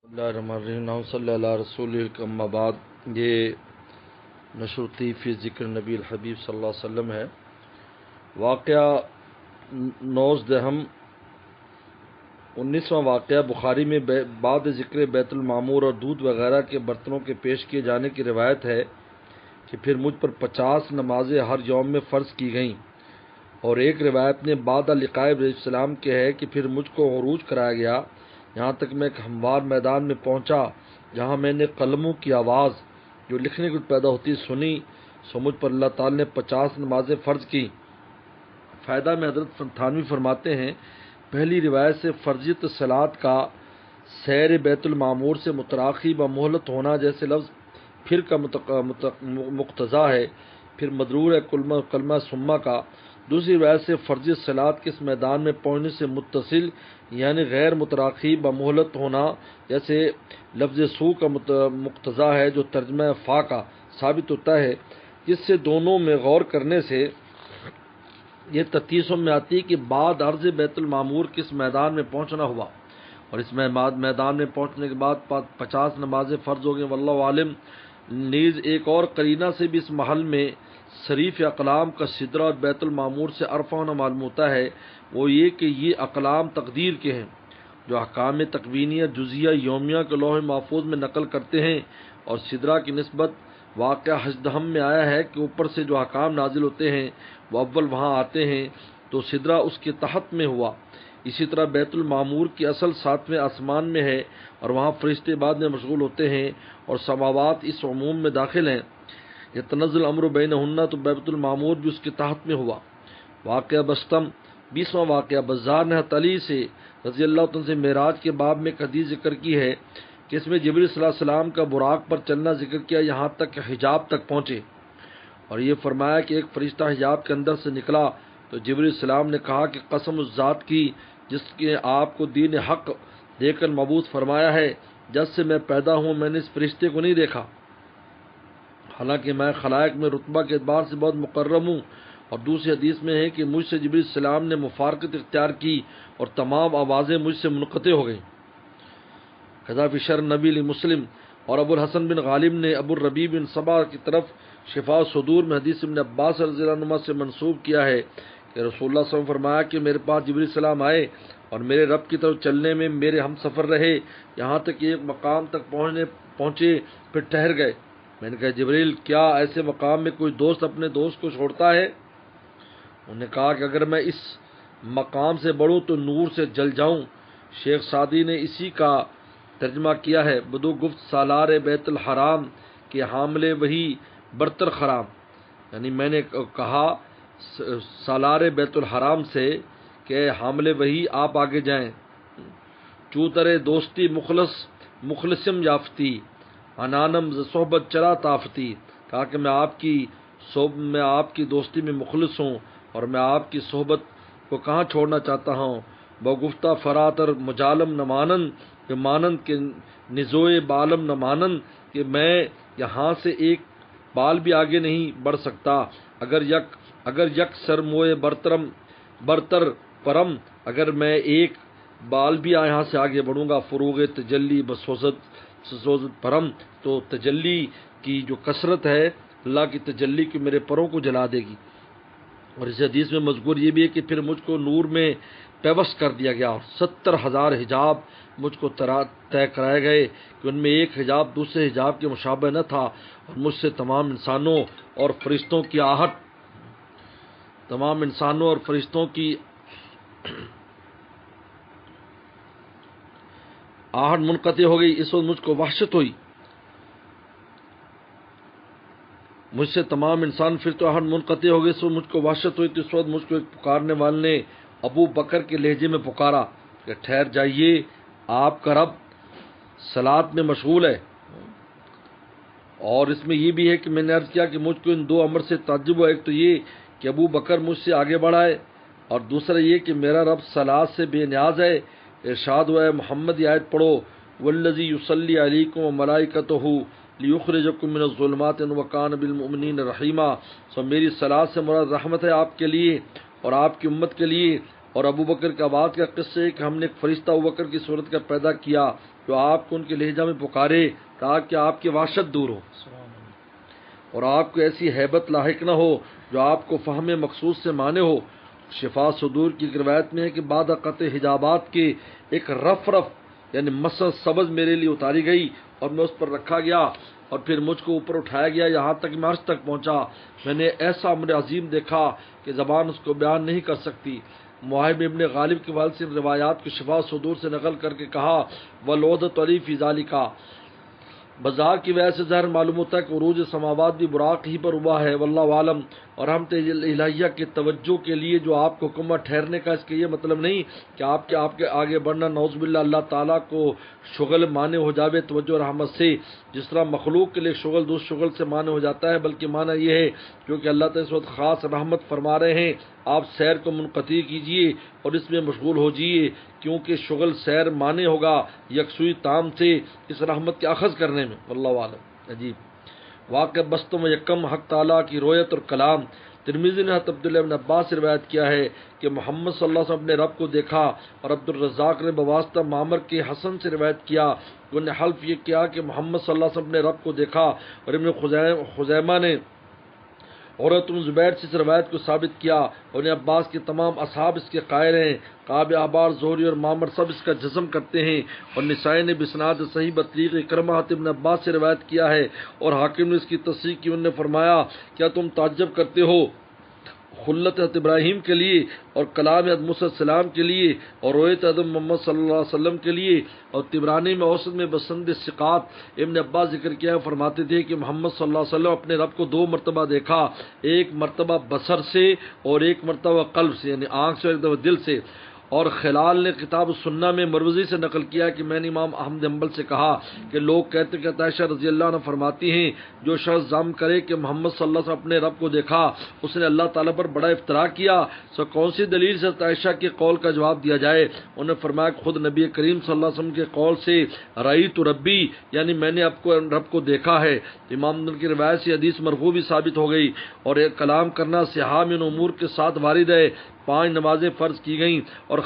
اللہ الرحمن الرحیم صلی اللہ رسول اما بعد، یہ نشرتی فی ذکر نبی الحبیب صلی اللہ علیہ وسلم ہے۔ واقعہ 9 دہم 19واں واقعہ بخاری میں بعد ذکر بیت المعمور اور دودھ وغیرہ کے برتنوں کے پیش کیے جانے کی روایت ہے کہ پھر مجھ پر 50 نمازیں ہر یوم میں فرض کی گئیں، اور ایک روایت میں بعد لقاء علیہ السلام کے ہے کہ پھر مجھ کو عروج کرایا گیا، یہاں تک میں ایک ہموار میدان میں پہنچا جہاں میں نے قلموں کی آواز جو لکھنے کو پیدا ہوتی سنی، سو مجھ پر اللہ تعالی نے 50 نمازیں فرض کی۔ فائدہ میں حضرت تھانوی فرماتے ہیں، پہلی روایت سے فرضیت صلاۃ کا سیر بیت المعمور سے متراخی بمہلت ہونا جیسے لفظ پھر کا مقتضا ہے، پھر مدرور ہے کلمہ سمہ کا۔ دوسری روایت سے فرضی صلاۃ کے اس میدان میں پہنچنے سے متصل یعنی غیر متراخی بمہلت ہونا جیسے لفظ سو کا مقتضا ہے، جو ترجمہ فا کا ثابت ہوتا ہے، جس سے دونوں میں غور کرنے سے یہ تتیسوں میں آتی ہے کہ بعد عرض بیت المعمور کے اس میدان میں پہنچنا ہوا، اور اس میدان میں پہنچنے کے بعد 50 نمازیں فرض ہو گئیں۔ واللہ عالم۔ نیز ایک اور قرینہ سے بھی اس محل میں شریف اقلام کا سدرہ اور بیت المعمور سے عرفہ ہونا معلوم ہوتا ہے، وہ یہ کہ یہ اقلام تقدیر کے ہیں جو احکام تکوینیہ جزیہ یومیہ کے لوح محفوظ میں نقل کرتے ہیں، اور سدرہ کی نسبت واقعہ حجدہم میں آیا ہے کہ اوپر سے جو احکام نازل ہوتے ہیں وہ اول وہاں آتے ہیں، تو سدرہ اس کے تحت میں ہوا۔ اسی طرح بیت المعمور کی اصل 7ویں آسمان میں ہے، اور وہاں فرشتے بعد میں مشغول ہوتے ہیں، اور سماوات اس عموم میں داخل ہیں۔ یتنزل الامر بینہن، تو بیت المعمور بھی اس کے تحت میں ہوا۔ واقعہ بستم 20واں واقعہ بزار نے حضرت علی سے رضی اللہ عنہ سے معراج کے باب میں ایک حدیث ذکر کی ہے کہ اس میں جبریل صلی اللہ علیہ وسلم کا براق پر چلنا ذکر کیا یہاں تک کہ حجاب تک پہنچے، اور یہ فرمایا کہ ایک فرشتہ حجاب کے اندر سے نکلا تو جبریل السلام نے کہا کہ قسم اس ذات کی جس کے آپ کو دین حق دے کر مبعوث فرمایا ہے، جب سے میں پیدا ہوں میں نے اس فرشتے کو نہیں دیکھا، حالانکہ میں خلائق میں رتبہ کے اعتبار سے بہت مکرم ہوں۔ اور دوسری حدیث میں ہے کہ مجھ سے جبریل السلام نے مفارقت اختیار کی اور تمام آوازیں مجھ سے منقطع ہو گئیں۔ قضا فی شر نبی علی مسلم۔ اور ابو الحسن بن غالب نے ابو الربیع بن صبا کی طرف شفاء صدور میں حدیث ابن عباس رضی اللہ عنہ سے منسوب کیا ہے کہ رسول اللہ صلی اللہ علیہ وسلم فرمایا کہ میرے پاس جبریل السلام آئے اور میرے رب کی طرف چلنے میں میرے ہم سفر رہے، یہاں تک کہ ایک مقام تک پہنچے پھر ٹھہر گئے۔ میں نے کہا جبریل، کیا ایسے مقام میں کوئی دوست اپنے دوست کو چھوڑتا ہے؟ انہوں نے کہا کہ اگر میں اس مقام سے بڑھوں تو نور سے جل جاؤں۔ شیخ سعدی نے اسی کا ترجمہ کیا ہے، بدو گفت سالار بیت الحرام کے حاملے وہی برتر خرام، یعنی میں نے کہا سالار بیت الحرام سے کہ حاملے وہی آپ آگے جائیں۔ چوترے دوستی مخلصم یافتی، انانم ز صحبت چرا تافتی، کہا کہ میں آپ کی دوستی میں مخلص ہوں اور میں آپ کی صحبت کو کہاں چھوڑنا چاہتا ہوں۔ بگفتہ فراتر مجالم نمانن کہ مانند کے نزوئے بالم نمانن، کہ میں یہاں سے ایک بال بھی آگے نہیں بڑھ سکتا، اگر یک سر موئے برتر پرم، اگر میں ایک بال بھی یہاں سے آگے بڑھوں گا۔ فروغ تجلی بسوزت پرم، تو تجلی کی جو کثرت ہے اللہ کی تجلی کی میرے پروں کو جلا دے گی۔ اور اس حدیث میں مذکور یہ بھی ہے کہ پھر مجھ کو نور میں پیوست کر دیا گیا اور 70,000 حجاب مجھ کو طے کرائے گئے کہ ان میں ایک حجاب دوسرے حجاب کے مشابہ نہ تھا، اور مجھ سے تمام انسانوں اور فرشتوں کی آہٹ منقطع ہو گئی۔ اس وقت مجھ کو وحشت ہوئی، مجھ سے تمام انسان پھر تو آہٹ منقطع ہو گئی، اس وقت مجھ کو وحشت ہوئی۔ تو اس وقت مجھ کو ایک پکارنے والے نے ابو بکر کے لہجے میں پکارا کہ ٹھہر جائیے، آپ کا رب صلاۃ میں مشغول ہے۔ اور اس میں یہ بھی ہے کہ میں نے عرض کیا کہ مجھ کو ان دو امر سے تعجب ہوا، ایک تو یہ کہ ابو بکر مجھ سے آگے بڑھا ہے، اور دوسرا یہ کہ میرا رب صلاۃ سے بے نیاز ہے۔ ارشاد ہوا ہے محمد یہ آیت پڑھو، والذی یصلی علیکم وملائکتہ لیخرجکم من الظلمات وکان بالمؤمنین رحیما۔ سو میری صلاۃ سے مراد رحمت ہے آپ کے لیے اور آپ کی امت کے لیے، اور ابو بکر کے آواز کا قصہ ہے کہ ہم نے ایک فرشتہ ابو بکر کی صورت کا پیدا کیا جو آپ کو ان کے لہجہ میں پکارے تاکہ آپ کی وحشت دور ہو اور آپ کو ایسی ہیبت لاحق نہ ہو جو آپ کو فہم مقصود سے مانے ہو۔ شفا صدور کی روایت میں ہے کہ بعد قطع حجابات کے ایک رف یعنی مسح سبز میرے لیے اتاری گئی اور میں اس پر رکھا گیا اور پھر مجھ کو اوپر اٹھایا گیا یہاں تک میں عرش تک پہنچا۔ میں نے ایسا امر عظیم دیکھا کہ زبان اس کو بیان نہیں کر سکتی۔ معاہب ابن غالب کے والد سے روایات کو شفا صدور سے نقل کر کے کہا وَالْعُوْدَةُ عَلَيْهِ فِي ذَلِكَ، بازار کی وجہ سے ظاہر معلوم ہوتا ہے کہ عروج سماوات بھی براق ہی پر ہوا ہے، واللہ عالم۔ اور ہم الہیہ کی توجہ کے لیے جو آپ کو حکم ٹھہرنے کا، اس کا یہ مطلب نہیں کہ آپ کے آگے بڑھنا نعوذ باللہ اللہ تعالیٰ کو شغل مانے ہو جاوے توجہ رحمت سے، جس طرح مخلوق کے لیے شغل دوسرے شغل سے مانے ہو جاتا ہے، بلکہ معنی یہ ہے کیونکہ اللہ تعالیٰ اس وقت خاص رحمت فرما رہے ہیں، آپ سیر کو منقطع کیجئے اور اس میں مشغول ہو جائیے، کیونکہ شغل سیر مانے ہوگا یکسوئی تام سے اس رحمت کے اخذ کرنے میں، واللہ عالم۔ عجیب واقع بستم و یکم حق تعالیٰ کی رویت اور کلام۔ ترمذی نے حضرت عبداللہ بن عباس سے روایت کیا ہے کہ محمد صلی اللہ علیہ وسلم نے رب کو دیکھا، اور عبد الرزاق نے بواسطہ معمر کے حسن سے روایت کیا، انہوں نے حلف یہ کیا کہ محمد صلی اللہ علیہ وسلم نے رب کو دیکھا، اور ابن خزیمہ نے عورت زبیر سے روایت کو ثابت کیا، اور ابن عباس کے تمام اصحاب اس کے قائل ہیں، قاب احبار زہری اور معمر سب اس کا جزم کرتے ہیں، اور نسائی نے بسناد صحیح بطریق اکرمہ ابن عباس سے روایت کیا ہے، اور حاکم نے اس کی تصحیح کی، انہوں نے فرمایا کیا تم تعجب کرتے ہو خلت حضرت ابراہیم کے لیے اور کلام حضرت موسیٰ علیہ السلام کے لیے اور رویت حضرت محمد صلی اللہ علیہ وسلم کے لیے؟ اور طبرانی میں اوسط میں بسند ثقات ابن عباس ذکر کیا فرماتے تھے کہ محمد صلی اللہ علیہ وسلم اپنے رب کو 2 مرتبہ دیکھا، ایک مرتبہ بصر سے اور ایک مرتبہ قلب سے یعنی آنکھ سے اور ایک دفعہ دل سے۔ اور خلال نے کتاب السنہ میں مروزی سے نقل کیا کہ میں نے امام احمد حنبل سے کہا کہ لوگ کہتے کہ عائشہ رضی اللہ عنہ فرماتی ہیں جو شخص ظن کرے کہ محمد صلی اللہ علیہ وسلم اپنے رب کو دیکھا اس نے اللہ تعالیٰ پر بڑا افتراء کیا، سو کون سی دلیل سے عائشہ کے قول کا جواب دیا جائے؟ انہوں نے فرمایا کہ خود نبی کریم صلی اللہ علیہ وسلم کے قول سے رأیت ربی یعنی میں نے رب کو دیکھا ہے۔ امام کی روایت سے حدیث مرفوع بھی ثابت ہو گئی، اور ایک کلام کرنا صحاح من امور کے ساتھ وارد ہے۔ 5 نمازیں فرض کی گئیں اور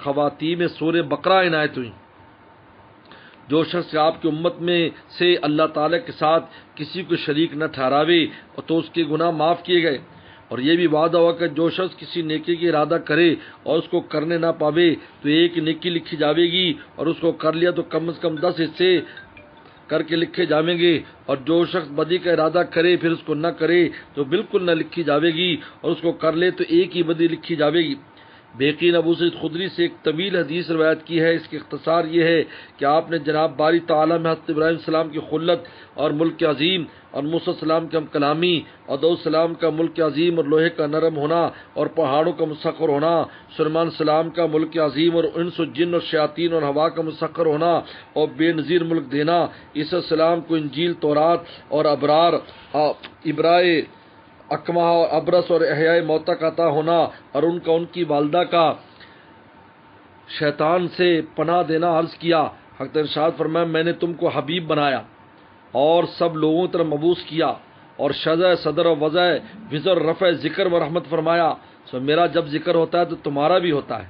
خواتین میں سورہ بقرہ عنایت ہوئی۔ جو شخص آپ کی امت میں سے اللہ تعالیٰ کے ساتھ کسی کو شریک نہ ٹھہراوے تو اس کے گناہ معاف کیے گئے، اور یہ بھی وعدہ ہوا کہ جو شخص کسی نیکی کی ارادہ کرے اور اس کو کرنے نہ پاوے تو ایک نیکی لکھی جاوے گی، اور اس کو کر لیا تو کم از کم 10 حصے کر کے لکھے جائیں گے، اور جو شخص بدی کا ارادہ کرے پھر اس کو نہ کرے تو بالکل نہ لکھی جاوے گی، اور اس کو کر لے تو ایک ہی بدی لکھی جاوے گی۔ بیقی نے ابو سعید خدری سے ایک طویل حدیث روایت کی ہے، اس کی اختصار یہ ہے کہ آپ نے جناب باری تعالیٰ میں حضرت ابراہیم السلام کی خلت اور ملک عظیم، اور موسیٰ السلام کے ہم کلامی، اور داؤد السلام کا ملک عظیم اور لوہے کا نرم ہونا اور پہاڑوں کا مسخر ہونا، سلیمان السلام کا ملک عظیم اور انس و جن اور شیاطین اور ہوا کا مسخر ہونا اور بے نظیر ملک دینا، عیسیٰ السلام کو انجیل، تورات اور ابرار، ابرائے اکمہ اور ابرس اور احیاء موتا کا عطا ہونا، اور ان کی والدہ کا شیطان سے پناہ دینا عرض کیا۔ حضرت ارشاد فرمایا میں نے تم کو حبیب بنایا اور سب لوگوں طرف مبعوث کیا، اور شزع صدر و وضع وزر رفع ذکر و رحمت فرمایا۔ سو میرا جب ذکر ہوتا ہے تو تمہارا بھی ہوتا ہے،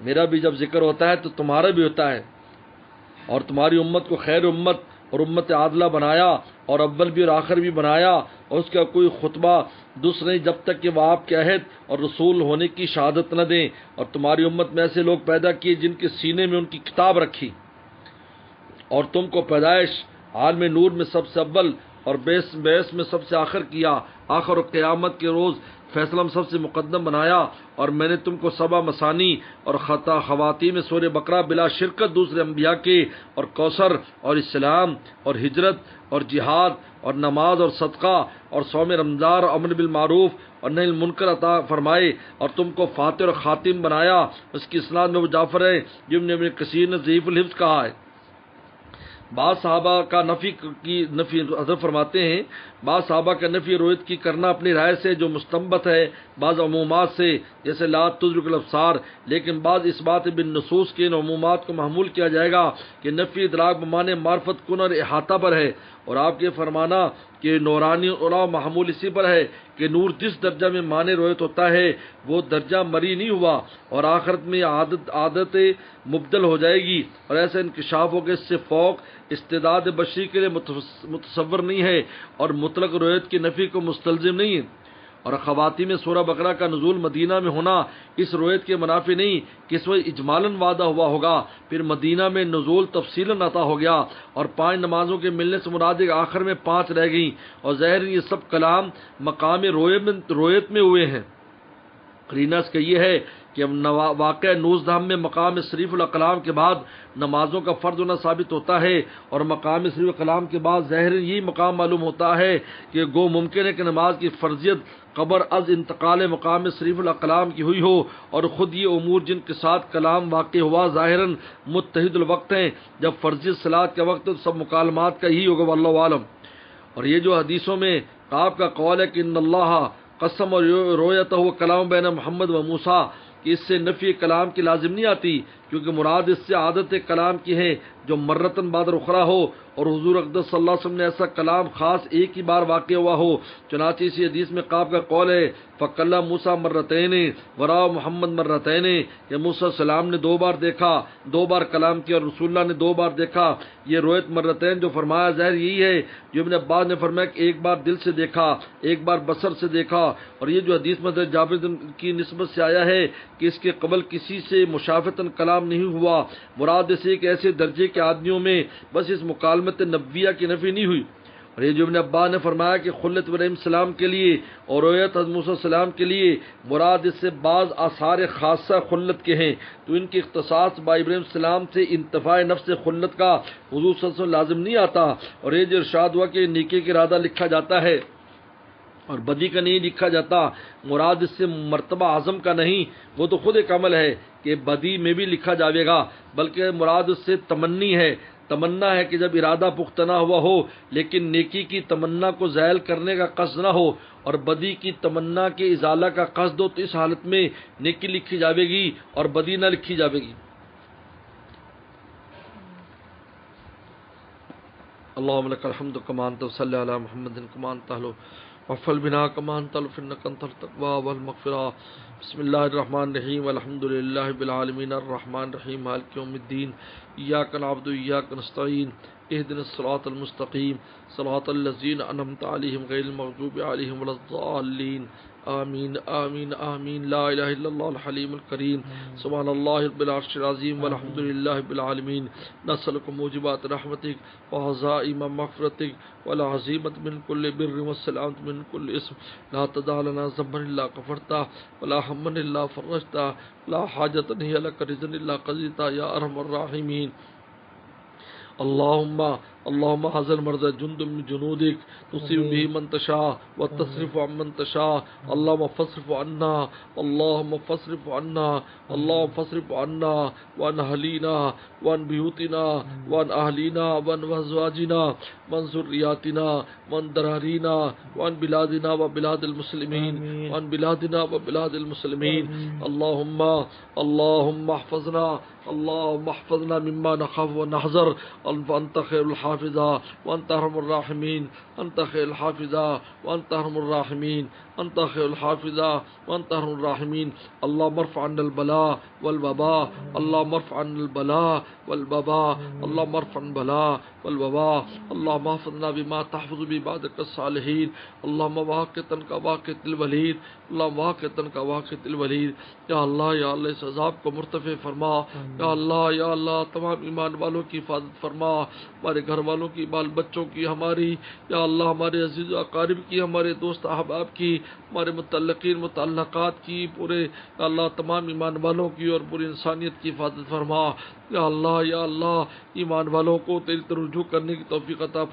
میرا بھی جب ذکر ہوتا ہے تو تمہارا بھی ہوتا ہے، اور تمہاری امت کو خیر امت اور امت عادلہ بنایا، اور اول بھی اور آخر بھی بنایا، اور اس کا کوئی خطبہ درست نہیں جب تک کہ وہ آپ کے عہد اور رسول ہونے کی شہادت نہ دیں، اور تمہاری امت میں ایسے لوگ پیدا کیے جن کے سینے میں ان کی کتاب رکھی، اور تم کو پیدائش عالم نور میں سب سے اول اور بیس میں سب سے آخر کیا، آخر و قیامت کے روز فیصلہ میں سب سے مقدم بنایا، اور میں نے تم کو 7 مثانی اور خواتین میں سورہ بقرہ بلا شرکت دوسرے انبیاء کے، اور کوثر اور اسلام اور ہجرت اور جہاد اور نماز اور صدقہ اور صوم رمضان اور امر بالمعروف اور نہی المنکر عطا فرمائے، اور تم کو فاتح اور خاتم بنایا۔ اس کی اسناد میں ابو جعفر ہے جن نے ابن کثیر نے ضعیف الحفظ کہا ہے۔ بعض صحابہ کا نفی حضرت فرماتے ہیں بعض صحابہ کا نفی رویت کی کرنا اپنی رائے سے جو مستنبط ہے بعض عمومات سے جیسے لا تدرک الابصار، لیکن بعض اس بات بالنصوص کے ان عمومات کو محمول کیا جائے گا کہ نفی ادراک بمانے معرفت کن اور احاطہ پر ہے، اور آپ کے فرمانا کہ کہ نورانی علا محمول اسی پر ہے کہ نور جس درجہ میں معنی رویت ہوتا ہے وہ درجہ مری نہیں ہوا، اور آخرت میں عادت مبدل ہو جائے گی، اور ایسا انکشاف ہوگا اس سے فوق استعداد بشری کے لیے متصور نہیں ہے، اور مطلق رویت کی نفی کو مستلزم نہیں ہے۔ اور خواتین میں سورہ بقرہ کا نزول مدینہ میں ہونا اس رویت کے منافی نہیں کہ اس وقت اجمالاً وعدہ ہوا ہوگا، پھر مدینہ میں نزول تفصیلاً عطا ہو گیا، اور 5 نمازوں کے ملنے سے مراد آخر میں 5 رہ گئیں، اور ظاہر یہ سب کلام مقام رویت میں ہوئے ہیں۔ قرینہ اس کا یہ ہے کہ واقع نوزدہم میں مقام شریف الاقلام کے بعد نمازوں کا فرض ہونا ثابت ہوتا ہے، اور مقام شریف الاقلام کے بعد ظاہر یہی مقام معلوم ہوتا ہے کہ گو ممکن ہے کہ نماز کی فرضیت قبر از انتقال مقام شریف الاقلام کی ہوئی ہو، اور خود یہ امور جن کے ساتھ کلام واقع ہوا ظاہراً متحد الوقت ہیں، جب فرضیت صلاۃ کا وقت سب مکالمات کا ہی ہوگا، واللہ عالم۔ اور یہ جو حدیثوں میں آپ کا قول ہے کہ ان اللہ قسم اور رویتہ و کلام بین محمد و موسیٰ، کہ اس سے نفی کلام کی لازم نہیں آتی، کیونکہ مراد اس سے عادت کلام کی ہے جو مرتن بعد اخرى ہو، اور حضور اقدس صلی اللہ علیہ وسلم نے ایسا کلام خاص ایک ہی بار واقع ہوا ہو۔ چنانچہ اسی حدیث میں قاب کا قول ہے فَقَلَّ موسیٰ مرتین وَرَأَى محمد مرتین، کہ موسیٰ السلام نے 2 بار دیکھا، 2 بار کلام کیا، اور رسول اللہ نے 2 بار دیکھا۔ یہ رویت مرتین جو فرمایا ظاہر یہی ہے جو ابن عباس نے فرمایا کہ 1 بار دل سے دیکھا، 1 بار بصر سے دیکھا، اور یہ جو حدیث میں جابر کی نسبت سے آیا ہے کہ اس کے قبل کسی سے مشافتاً کلام نہیں ہوا، مراد اسے کہ ایسے درجے کے آدمیوں میں بس اس مکالمت نبویہ کی نفی نہیں ہوئی۔ اور یہ جو ابن عباس نے فرمایا کہ خلت ابراہیم السلام کے لیے اور رویت حضرت موسیٰ السلام کے لیے مراد اس سے بعض آثار خاصہ خلت کے ہیں، تو ان کی اختصاص با ابراہیم السلام سے انتفاع نفس خلت کا حضور صلی اللہ علیہ وسلم لازم نہیں آتا۔ اور یہ جو ارشاد ہوا کہ نیکی کا ارادہ لکھا جاتا ہے اور بدی کا نہیں لکھا جاتا، مراد اس سے مرتبہ اعظم کا نہیں، وہ تو خود ایک عمل ہے کہ بدی میں بھی لکھا جاوے گا، بلکہ مراد اس سے تمنا ہے کہ جب ارادہ پختہ نہ ہوا ہو لیکن نیکی کی تمنا کو زائل کرنے کا قصد نہ ہو، اور بدی کی تمنا کے ازالہ کا قصد ہو، تو اس حالت میں نیکی لکھی جاوے گی اور بدی نہ لکھی جاوے گی۔ اللهم لك الحمد كما انت وصلى على محمد كما انت اهله وفل بنا كما انت انك انت التقوى والمغفرة۔ بسم الله الرحمن الرحيم والحمد لله بالعالمين الرحمن الرحيم مالك يوم الدين إياك نعبد وإياك نستعين اهدنا الصراط المستقيم صراط الذين أنعمت عليهم غير المغضوب عليهم ولا الضالين آمین آمین آمین۔ لا الہ الا اللہ الحلیم الکریم سبحان اللہ رب العرش العظیم والحمد للہ رب العالمین۔ نسألک موجبات رحمتک وعزائم مغفرتک والعزیمت من کل بر والسلامت من کل اسم، لا تدع لنا ذنبا الا غفرتہ ولا ہما الا فرجتہ ولا حاجۃ ہی لک رضا الا قضیتہ یا ارحم الراحمین۔ اللهم هذا المرضى جند من جنودك تصيب به من تشاء وتصرف عن من تشاء، اللهم فاصرف عنا، اللهم فاصرف عنا، اللهم فاصرف عنا وعن اهلنا وعن بيوتنا وعن اهلنا وعن ازواجنا وعن ذرياتنا وعن ذرارينا وعن بلادنا وبلاد المسلمين وعن بلادنا وبلاد المسلمين، اللهم احفظنا، اللهم احفظنا مما نخاف ونحذر، انت خير الحافظا وانت ارحم الراحمين، انت خير الحافظا وانت ارحم الراحمين، انت خير الحافظا وانت ارحم الراحمين۔ اللهم ارفع عنا البلاء والوباء، اللهم ارفع عنا البلاء والوباء، اللهم ارفع عنا البلاء والوباء، اللهم احفظنا بما تحفظ بعبادك الصالحين، اللهم واقتا كواقت الوليد، اللهم واقتا كواقت الوليد۔ یا اللہ اس عذاب کو مرتفع فرما، یا اللہ تمام ایمان والوں کی حفاظت فرما، ہمارے گھر والوں کی، بال بچوں کی، ہماری یا اللہ ہمارے عزیز و اقارب کی، ہمارے دوست احباب کی، ہمارے متعلقین متعلقات کی، پورے یا اللہ تمام ایمان والوں کی اور پوری انسانیت کی حفاظت فرما۔ یا اللہ ایمان والوں کو تیری طرف رجوع کرنے کی توفیق عطا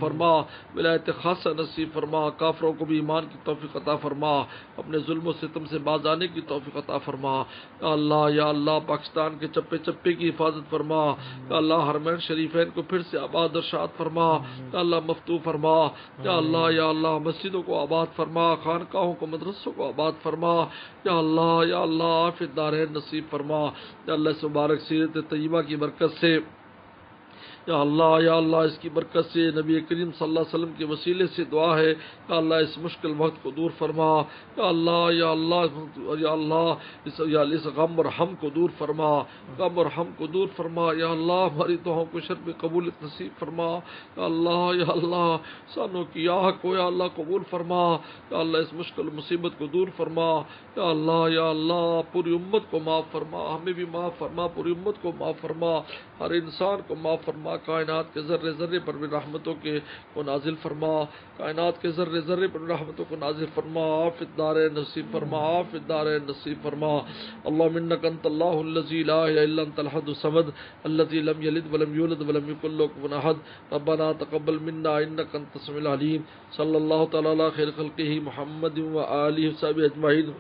فرما، ولایت خاصہ نصیب فرما، کافروں کو بھی ایمان کی توفیق عطا فرما، اپنے ظلم و ستم سے باز آنے کی توفیق عطا فرما۔ یا اللہ پاکستان کے چپے چپے کی حفاظت فرما، یا اللہ حرمین شریفین کو پھر سے آباد اور شاد فرما، یا اللہ مفتوح فرما، یا اللہ مسجدوں کو آباد فرما، خانقاہوں کو مدرسوں کو آباد فرما، یا اللہ عافیت دارین نصیب فرما۔ یا اللہ اس مبارک سیرت طیبہ کی برکت سے یا اللہ اس کی برکت سے نبی کریم صلی اللہ علیہ وسلم کے وسیلے سے دعا ہے یا اللہ اس مشکل وقت کو دور فرما یا اللہ اس غم اور ہم کو دور فرما، غم اور ہم کو دور فرما یا اللہ ہماری دعاؤں کو شرف قبولیت نصیب فرما یا اللہ سانوں کی آہ کو یا اللہ قبول فرما یا اللہ اس مشکل مصیبت کو دور فرما یا اللہ پوری امت کو معاف فرما، ہمیں بھی معاف فرما، پوری امت کو معاف فرما، ہر انسان کو معاف فرما، کائنات کے ذرے ذرے پر بھی رحمتوں کو نازل فرما، کائنات کے ذرے ذرے پر رحمتوں کو نازل فرما، آفت دارین نصیب فرما، آفت دارین نصیب فرما۔ اللہم انک انت اللہ الذی لا الہ الا انت الاحد الصمد الذی لم یلد ولم یولد ولم یکن لہ کفوا احد ربنا تقبل منا انک انت السمیع العلیم۔ صلی اللہ تعالی علی خیر خلقہ محمد و آلہ وصحبہ اجمعین۔